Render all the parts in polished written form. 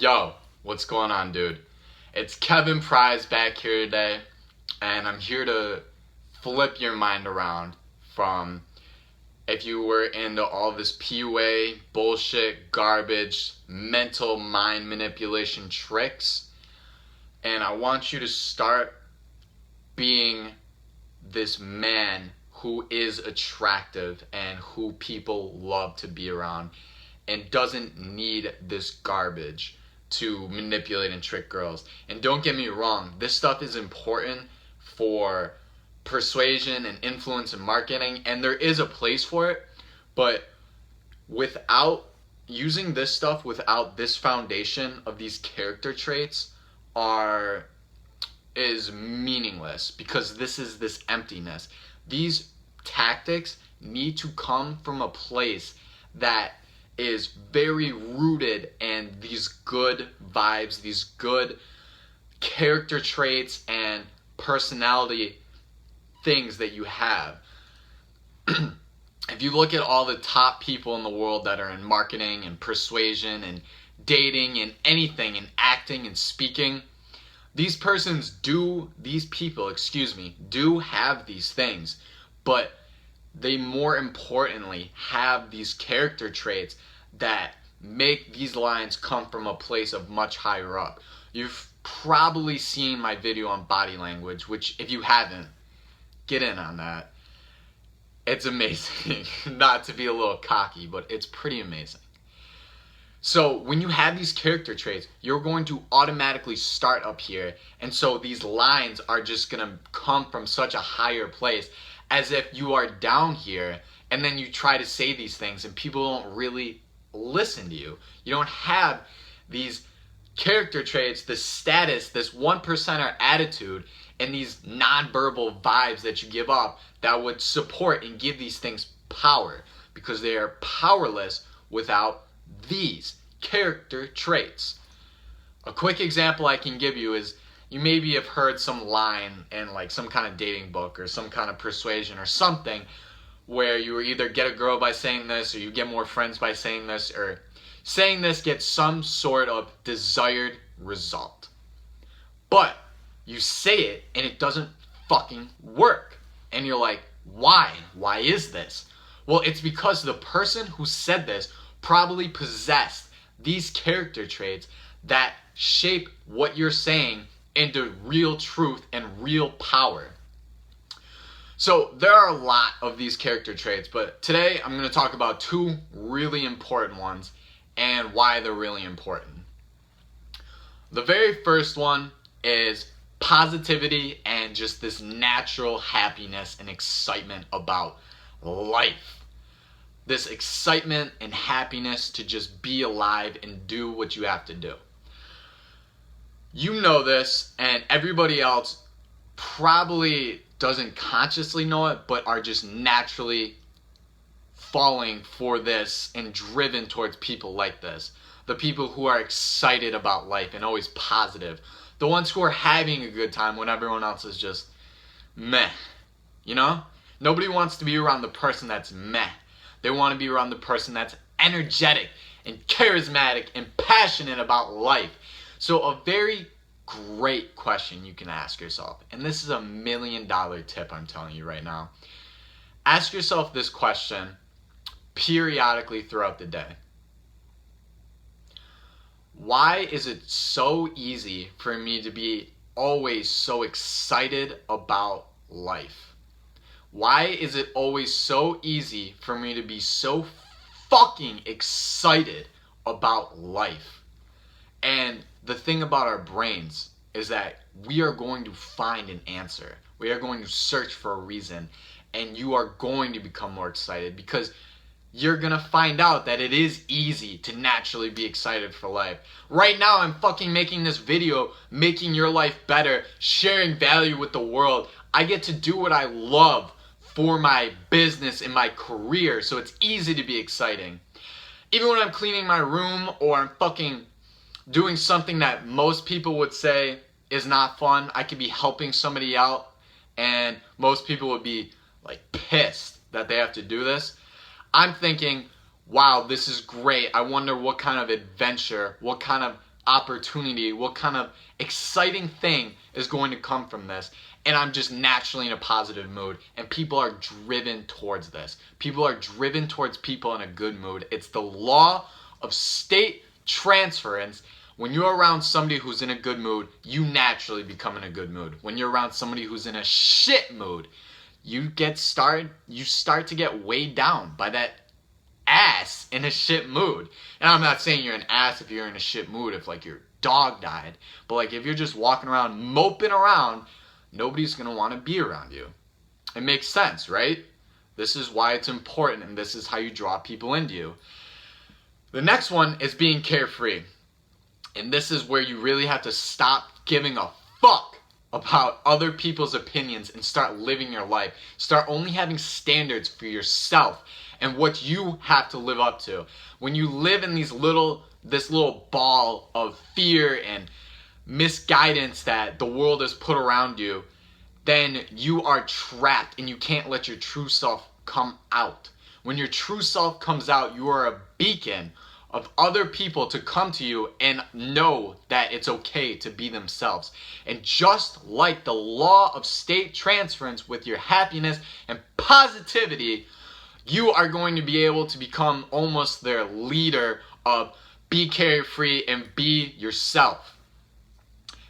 Yo, what's going on, dude? It's Kevin Prize back here today, and I'm here to flip your mind around from if you were into all this PUA, bullshit, garbage, mental mind manipulation tricks, and I want you to start being this man who is attractive and who people love to be around and doesn't need this garbage to manipulate and trick girls. And don't get me wrong, this stuff is important for persuasion and influence and marketing, and there is a place for it, but without using this stuff, without this foundation of these character traits is meaningless, because this is this emptiness. These tactics need to come from a place that is very rooted in these good vibes, these good character traits and personality things that you have. If you look at all the top people in the world that are in marketing and persuasion and dating and anything and acting and speaking, these people do have these things, but they more importantly have these character traits that make these lines come from a place of much higher up. You've probably seen my video on body language, which if you haven't, get in on that. It's amazing. Not to be a little cocky, but it's pretty amazing. So when you have these character traits, you're going to automatically start up here. And so these lines are just going to come from such a higher place, as if you are down here and then you try to say these things and people don't really listen to you. You don't have these character traits, this status, this 1%er attitude, and these nonverbal vibes that you give off that would support and give these things power, because they are powerless without these character traits. A quick example I can give you is, you maybe have heard some line in like some kind of dating book or some kind of persuasion or something, where you either get a girl by saying this, or you get more friends by saying this, or saying this gets some sort of desired result. But you say it and it doesn't fucking work. And you're like, why? Why is this? Well, it's because the person who said this probably possessed these character traits that shape what you're saying into real truth and real power. So there are a lot of these character traits, but today I'm going to talk about two really important ones and why they're really important. The very first one is positivity and just this natural happiness and excitement about life. This excitement and happiness to just be alive and do what you have to do. You know this, and everybody else probably doesn't consciously know it, but are just naturally falling for this and driven towards people like this. The people who are excited about life and always positive. The ones who are having a good time when everyone else is just meh. You know? Nobody wants to be around the person that's meh. They want to be around the person that's energetic and charismatic and passionate about life. So a very great question you can ask yourself, and this is $1 million tip I'm telling you right now. Ask yourself this question periodically throughout the day. Why is it so easy for me to be always so excited about life? Why is it always so easy for me to be so fucking excited about life? And the thing about our brains is that we are going to find an answer. We are going to search for a reason, and you are going to become more excited, because you're going to find out that it is easy to naturally be excited for life. Right now, I'm fucking making this video, making your life better, sharing value with the world. I get to do what I love for my business and my career, so it's easy to be exciting. Even when I'm cleaning my room, or I'm fucking doing something that most people would say is not fun, I could be helping somebody out, and most people would be like pissed that they have to do this. I'm thinking, wow, this is great. I wonder what kind of adventure, what kind of opportunity, what kind of exciting thing is going to come from this, and I'm just naturally in a positive mood, and people are driven towards this. People are driven towards people in a good mood. It's the law of state transference. When you're around somebody who's in a good mood, you naturally become in a good mood. When you're around somebody who's in a shit mood, you start to get weighed down by that ass in a shit mood. And I'm not saying you're an ass if you're in a shit mood, if like your dog died, but like if you're just walking around moping around, nobody's gonna want to be around you. It makes sense, right? This is why it's important, and this is how you draw people into you. The next one is being carefree. And this is where you really have to stop giving a fuck about other people's opinions and start living your life. Start only having standards for yourself and what you have to live up to. When you live in this little ball of fear and misguidance that the world has put around you, then you are trapped and you can't let your true self come out. When your true self comes out, you are a beacon of other people to come to you and know that it's okay to be themselves. And just like the law of state transference with your happiness and positivity, you are going to be able to become almost their leader of be carefree and be yourself.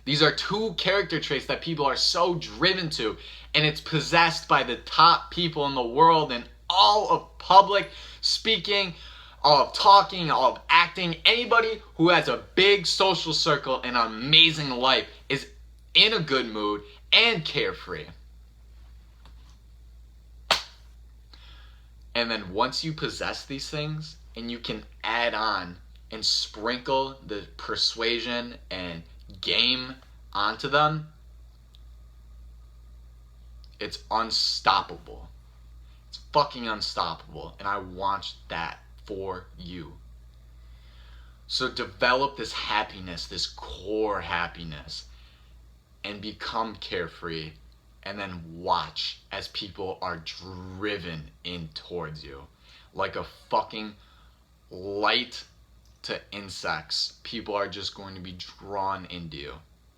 These are two character traits that people are so driven to, and it's possessed by the top people in the world in all of public speaking, all of talking, all of acting. Anybody who has a big social circle and an amazing life is in a good mood and carefree. And then once you possess these things and you can add on and sprinkle the persuasion and game onto them, it's unstoppable. It's fucking unstoppable. And I want that for you. So develop this happiness, this core happiness, and become carefree, and then watch as people are driven in towards you like a fucking light to insects. People are just going to be drawn into you.